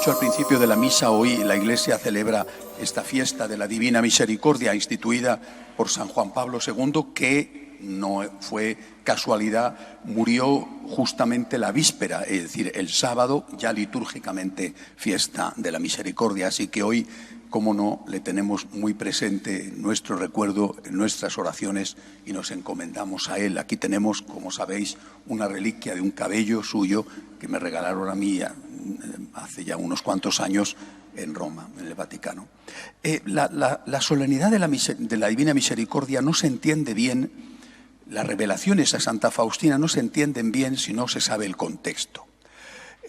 dicho al principio de la misa, hoy la Iglesia celebra esta fiesta de la Divina Misericordia instituida por San Juan Pablo II, que no fue casualidad, murió justamente la víspera, es decir, el sábado, ya litúrgicamente fiesta de la Misericordia. Así que hoy, cómo no, le tenemos muy presente en nuestro recuerdo, en nuestras oraciones, y nos encomendamos a él. Aquí tenemos, como sabéis, una reliquia de un cabello suyo que me regalaron a mí hace ya unos cuantos años en Roma, en el Vaticano. La solemnidad de la Divina Misericordia no se entiende bien, las revelaciones a Santa Faustina no se entienden bien si no se sabe el contexto.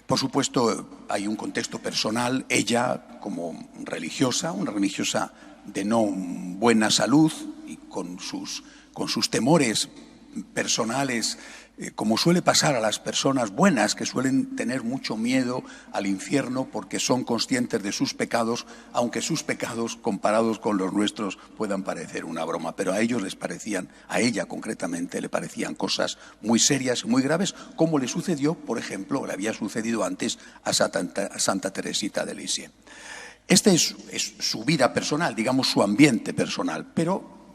Por supuesto, hay un contexto personal. Ella, como religiosa, una religiosa de no buena salud y con sus temores personales, como suele pasar a las personas buenas, que suelen tener mucho miedo al infierno porque son conscientes de sus pecados, aunque sus pecados comparados con los nuestros puedan parecer una broma, pero a ellos les parecían, a ella concretamente, le parecían cosas muy serias, muy graves, como le sucedió, por ejemplo, le había sucedido antes a Santa Teresita de Lisieux. Este es su vida personal, digamos su ambiente personal, pero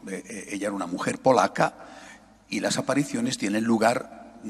ella era una mujer polaca, y las apariciones tienen lugar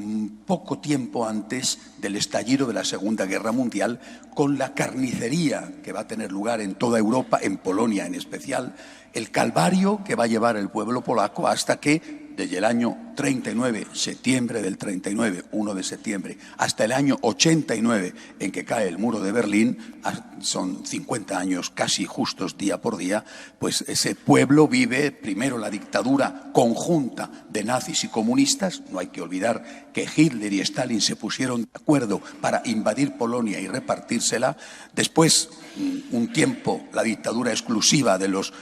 poco tiempo antes del estallido de la Segunda Guerra Mundial, con la carnicería que va a tener lugar en toda Europa, en Polonia en especial, el calvario que va a llevar el pueblo polaco hasta que, desde el año 39, septiembre del 39, 1 de septiembre, hasta el año 89, en que cae el muro de Berlín, son 50 años casi justos día por día, pues ese pueblo vive primero la dictadura conjunta de nazis y comunistas. No hay que olvidar que Hitler y Stalin se pusieron de acuerdo para invadir Polonia y repartírsela. Después, un tiempo, la dictadura exclusiva de los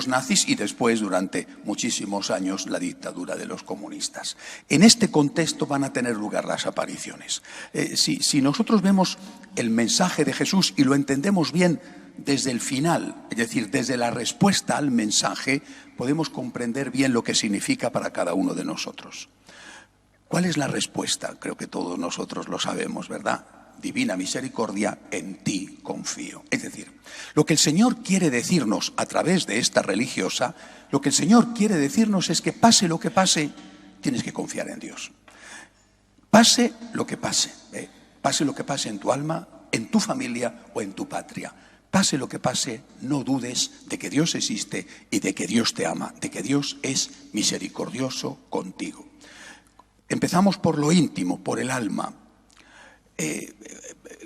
nazis, y después, durante muchísimos años, la dictadura de los comunistas. En este contexto van a tener lugar las apariciones. Si nosotros vemos el mensaje de Jesús y lo entendemos bien desde el final, es decir, desde la respuesta al mensaje, podemos comprender bien lo que significa para cada uno de nosotros. ¿Cuál es la respuesta? Creo que todos nosotros lo sabemos, ¿verdad? Divina Misericordia, en ti confío. Es decir, lo que el Señor quiere decirnos a través de esta religiosa, lo que el Señor quiere decirnos es que pase lo que pase, tienes que confiar en Dios. Pase lo que pase, pase lo que pase en tu alma, en tu familia o en tu patria. Pase lo que pase, no dudes de que Dios existe y de que Dios te ama, de que Dios es misericordioso contigo. Empezamos por lo íntimo, por el alma.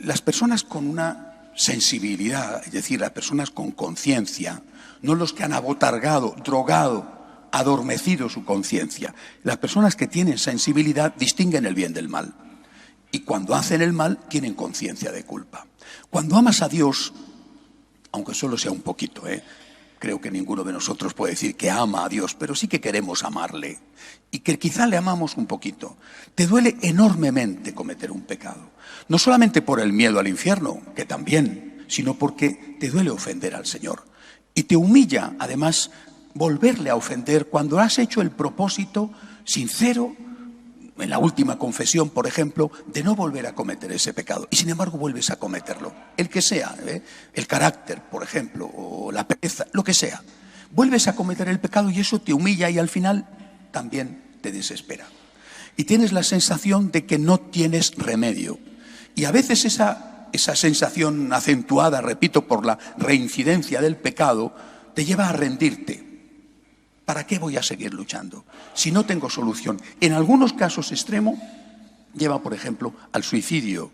Las personas con una sensibilidad, es decir, las personas con conciencia, no los que han abotargado, drogado, adormecido su conciencia. Las personas que tienen sensibilidad distinguen el bien del mal, y cuando hacen el mal tienen conciencia de culpa. Cuando amas a Dios, aunque solo sea un poquito, creo que ninguno de nosotros puede decir que ama a Dios, pero sí que queremos amarle, y que quizá le amamos un poquito. Te duele enormemente cometer un pecado, no solamente por el miedo al infierno, que también, sino porque te duele ofender al Señor, y te humilla además volverle a ofender cuando has hecho el propósito sincero, en la última confesión, por ejemplo, de no volver a cometer ese pecado, y sin embargo vuelves a cometerlo, el que sea, el carácter, por ejemplo, o la pereza, lo que sea. Vuelves a cometer el pecado y eso te humilla y al final también te desespera. Y tienes la sensación de que no tienes remedio. Y a veces esa sensación acentuada, repito, por la reincidencia del pecado, te lleva a rendirte. ¿Para qué voy a seguir luchando si no tengo solución? En algunos casos extremos lleva, por ejemplo, al suicidio.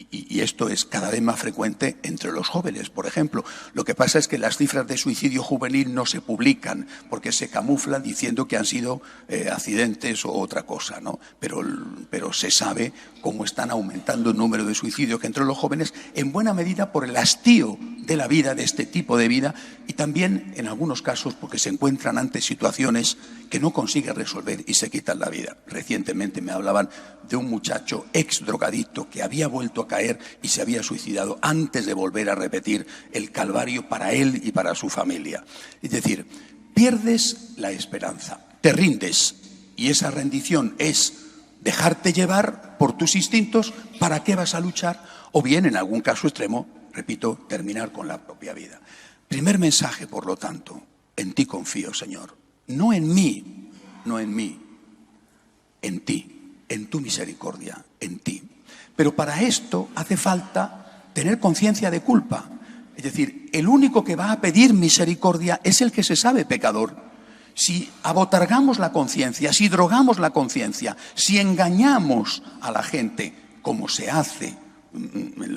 Y esto es cada vez más frecuente entre los jóvenes, por ejemplo. Lo que pasa es que las cifras de suicidio juvenil no se publican porque se camuflan diciendo que han sido accidentes o otra cosa, ¿no? Pero se sabe cómo están aumentando el número de suicidios que entre los jóvenes, en buena medida por el hastío de la vida, de este tipo de vida, y también en algunos casos porque se encuentran ante situaciones que no consiguen resolver y se quitan la vida. Recientemente me hablaban de un muchacho ex drogadicto que había vuelto a caer y se había suicidado antes de volver a repetir el calvario para él y para su familia. Es decir, pierdes la esperanza, te rindes, y esa rendición es dejarte llevar por tus instintos. ¿Para qué vas a luchar? O bien, en algún caso extremo, repito, terminar con la propia vida. Primer mensaje, por lo tanto, en ti confío, Señor. No en mí, en ti, en tu misericordia, en ti. Pero para esto hace falta tener conciencia de culpa. Es decir, el único que va a pedir misericordia es el que se sabe pecador. Si abotargamos la conciencia, si drogamos la conciencia, si engañamos a la gente, como se hace en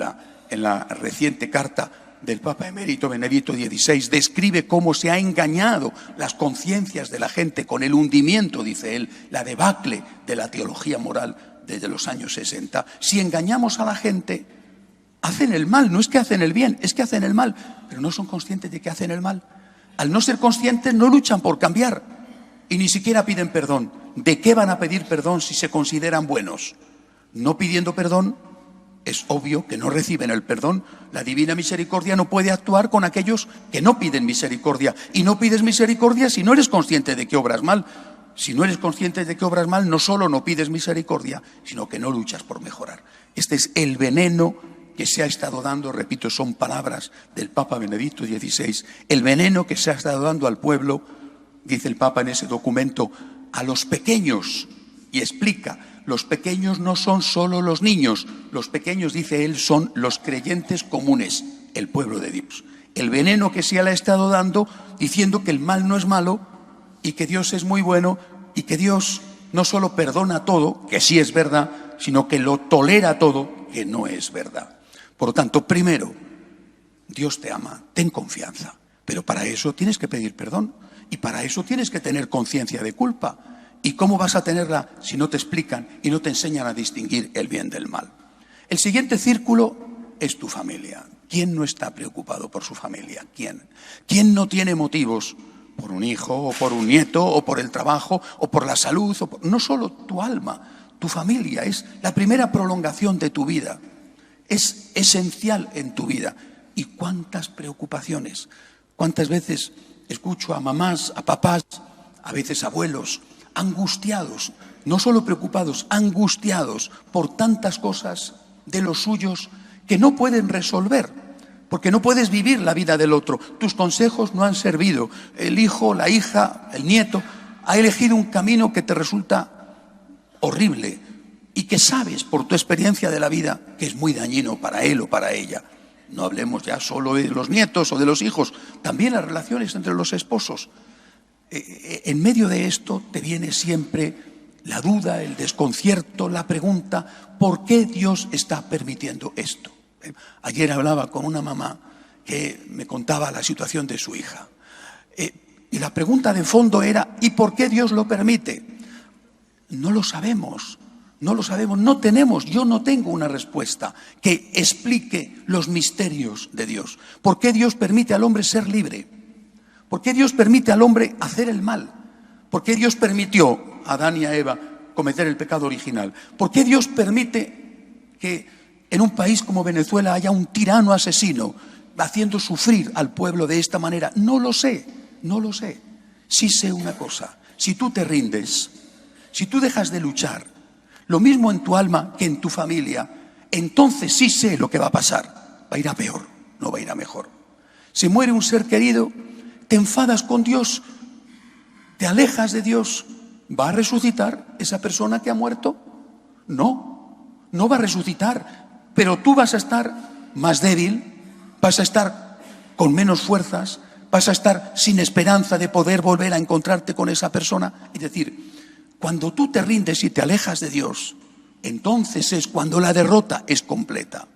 la reciente carta del Papa Emérito Benedicto XVI, describe cómo se ha engañado las conciencias de la gente con el hundimiento, dice él, la debacle de la teología moral desde los años 60. Si engañamos a la gente, hacen el mal, no es que hacen el bien, es que hacen el mal, pero no son conscientes de que hacen el mal. Al no ser conscientes no luchan por cambiar y ni siquiera piden perdón. ¿De qué van a pedir perdón si se consideran buenos? No pidiendo perdón, es obvio que no reciben el perdón. La divina misericordia no puede actuar con aquellos que no piden misericordia. Y no pides misericordia si no eres consciente de que obras mal. Si no eres consciente de que obras mal, no solo no pides misericordia, sino que no luchas por mejorar. Este es el veneno que se ha estado dando, repito, son palabras del Papa Benedicto XVI, el veneno que se ha estado dando al pueblo, dice el Papa en ese documento, a los pequeños, y explica, los pequeños no son solo los niños, los pequeños, dice él, son los creyentes comunes, el pueblo de Dios. El veneno que se le ha estado dando, diciendo que el mal no es malo y que Dios es muy bueno y que Dios no solo perdona todo, que sí es verdad, sino que lo tolera todo, que no es verdad. Por lo tanto, primero, Dios te ama, ten confianza, pero para eso tienes que pedir perdón y para eso tienes que tener conciencia de culpa. ¿Y cómo vas a tenerla si no te explican y no te enseñan a distinguir el bien del mal? El siguiente círculo es tu familia. ¿Quién no está preocupado por su familia? ¿Quién? ¿Quién no tiene motivos por un hijo o por un nieto o por el trabajo o por la salud? No solo tu alma, tu familia es la primera prolongación de tu vida. Es esencial en tu vida. ¿Y cuántas preocupaciones? ¿Cuántas veces escucho a mamás, a papás, a veces abuelos, angustiados, no solo preocupados, angustiados por tantas cosas de los suyos que no pueden resolver, porque no puedes vivir la vida del otro? Tus consejos no han servido. El hijo, la hija, el nieto ha elegido un camino que te resulta horrible y que sabes por tu experiencia de la vida que es muy dañino para él o para ella. No hablemos ya solo de los nietos o de los hijos, también las relaciones entre los esposos. En medio de esto te viene siempre la duda, el desconcierto, la pregunta, ¿por qué Dios está permitiendo esto? Ayer hablaba con una mamá que me contaba la situación de su hija. Y la pregunta de fondo era, ¿y por qué Dios lo permite? No lo sabemos. No lo sabemos, no tenemos, yo no tengo una respuesta que explique los misterios de Dios. ¿Por qué Dios permite al hombre ser libre? ¿Por qué Dios permite al hombre hacer el mal? ¿Por qué Dios permitió a Adán y a Eva cometer el pecado original? ¿Por qué Dios permite que en un país como Venezuela haya un tirano asesino haciendo sufrir al pueblo de esta manera? No lo sé, no lo sé. Sí sé una cosa, si tú te rindes, si tú dejas de luchar, lo mismo en tu alma que en tu familia, entonces sí sé lo que va a pasar. Va a ir a peor, no va a ir a mejor. Se muere un ser querido, te enfadas con Dios, te alejas de Dios. ¿Va a resucitar esa persona que ha muerto? No, no va a resucitar, pero tú vas a estar más débil, vas a estar con menos fuerzas, vas a estar sin esperanza de poder volver a encontrarte con esa persona. Es decir, cuando tú te rindes y te alejas de Dios, entonces es cuando la derrota es completa.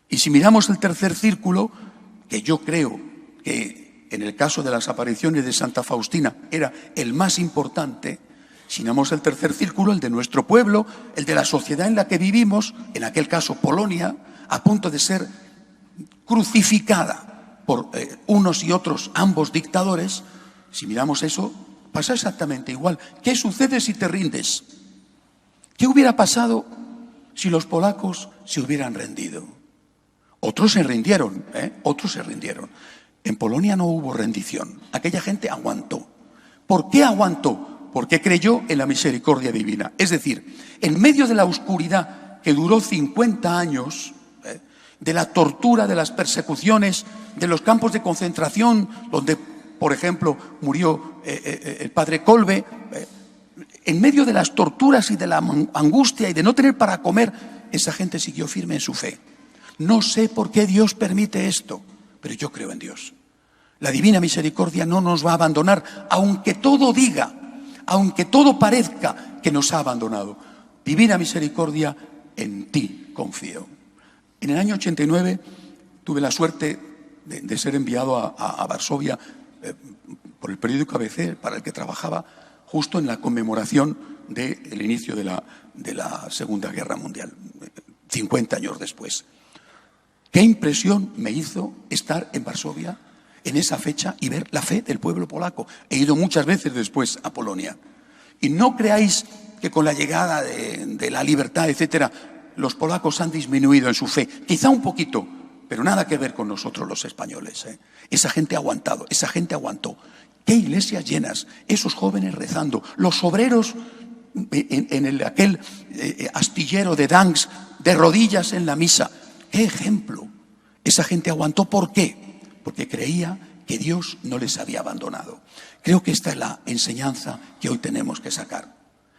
Y si miramos el tercer círculo, que yo creo que en el caso de las apariciones de Santa Faustina era el más importante, si miramos el tercer círculo, el de nuestro pueblo, el de la sociedad en la que vivimos, en aquel caso Polonia, a punto de ser crucificada por unos y otros, ambos dictadores, si miramos eso, pasa exactamente igual. ¿Qué sucede si te rindes? ¿Qué hubiera pasado si los polacos se hubieran rendido? Otros se rindieron, otros se rindieron. En Polonia no hubo rendición. Aquella gente aguantó. ¿Por qué aguantó? Porque creyó en la misericordia divina. Es decir, en medio de la oscuridad que duró 50 años, de la tortura, de las persecuciones, de los campos de concentración, donde, por ejemplo, murió el padre Kolbe. En medio de las torturas y de la angustia y de no tener para comer, esa gente siguió firme en su fe. No sé por qué Dios permite esto, pero yo creo en Dios. La divina misericordia no nos va a abandonar, aunque todo diga, aunque todo parezca que nos ha abandonado. Divina misericordia, en ti confío. En el año 89 tuve la suerte de ser enviado a Varsovia por el periódico ABC, para el que trabajaba, justo en la conmemoración del inicio de la Segunda Guerra Mundial, 50 años después. Qué impresión me hizo estar en Varsovia en esa fecha y ver la fe del pueblo polaco. He ido muchas veces después a Polonia. Y no creáis que con la llegada de la libertad, etcétera, los polacos han disminuido en su fe. Quizá un poquito, pero nada que ver con nosotros los españoles. Esa gente ha aguantado, esa gente aguantó. Qué iglesias llenas, esos jóvenes rezando, los obreros en aquel astillero de Danks, de rodillas en la misa. ¡Qué ejemplo! Esa gente aguantó. ¿Por qué? Porque creía que Dios no les había abandonado. Creo que esta es la enseñanza que hoy tenemos que sacar.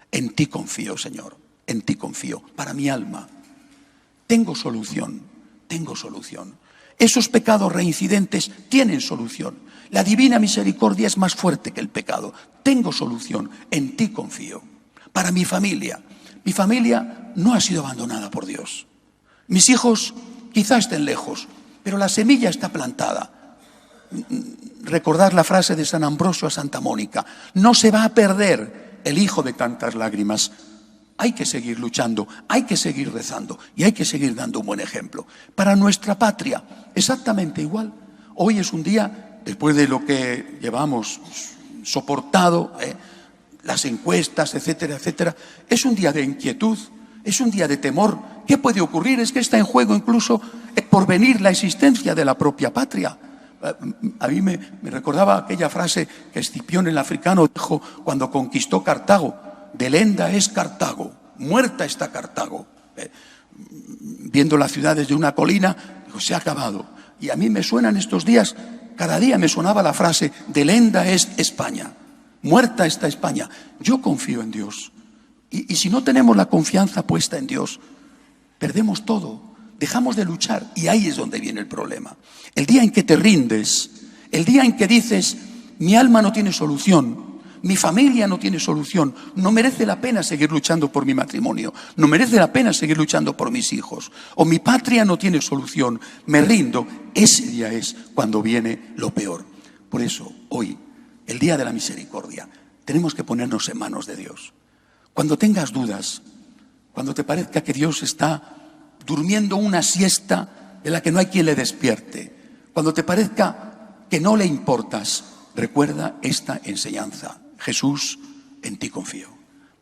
En ti confío, Señor, en ti confío. Para mi alma, tengo solución, tengo solución. Esos pecados reincidentes tienen solución. La divina misericordia es más fuerte que el pecado. Tengo solución, en ti confío. Para mi familia no ha sido abandonada por Dios. Mis hijos quizá estén lejos, pero la semilla está plantada. Recordad la frase de San Ambrosio a Santa Mónica: no se va a perder el hijo de tantas lágrimas. Hay que seguir luchando, hay que seguir rezando y hay que seguir dando un buen ejemplo. Para nuestra patria, exactamente igual. Hoy es un día, después de lo que llevamos soportado, las encuestas, etcétera, etcétera, es un día de inquietud, es un día de temor. ¿Qué puede ocurrir? Es que está en juego incluso por venir la existencia de la propia patria. A mí me recordaba aquella frase que Escipión el africano dijo cuando conquistó Cartago: delenda es Cartago, muerta está Cartago. Viendo las ciudades de una colina, digo, se ha acabado. Y a mí me suenan estos días, cada día me sonaba la frase: delenda es España, muerta está España. Yo confío en Dios. Y si no tenemos la confianza puesta en Dios, perdemos todo, dejamos de luchar, y ahí es donde viene el problema. El día en que te rindes, el día en que dices: mi alma no tiene solución, mi familia no tiene solución, no merece la pena seguir luchando por mi matrimonio, no merece la pena seguir luchando por mis hijos, o mi patria no tiene solución, me rindo, ese día es cuando viene lo peor. Por eso, hoy, el día de la misericordia, tenemos que ponernos en manos de Dios. Cuando tengas dudas, cuando te parezca que Dios está durmiendo una siesta de la que no hay quien le despierte, cuando te parezca que no le importas, recuerda esta enseñanza: Jesús, en ti confío.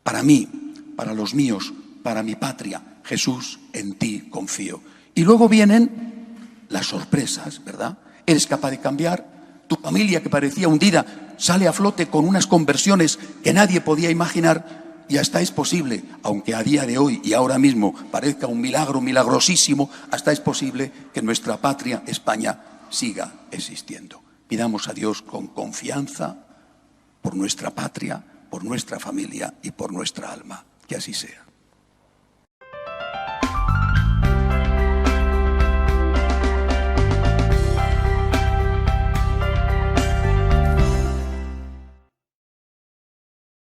Para mí, para los míos, para mi patria, Jesús, en ti confío. Y luego vienen las sorpresas, ¿verdad? Eres capaz de cambiar. Tu familia, que parecía hundida, sale a flote con unas conversiones que nadie podía imaginar. Y hasta es posible, aunque a día de hoy y ahora mismo parezca un milagro milagrosísimo, hasta es posible que nuestra patria, España, siga existiendo. Pidamos a Dios con confianza por nuestra patria, por nuestra familia y por nuestra alma. Que así sea.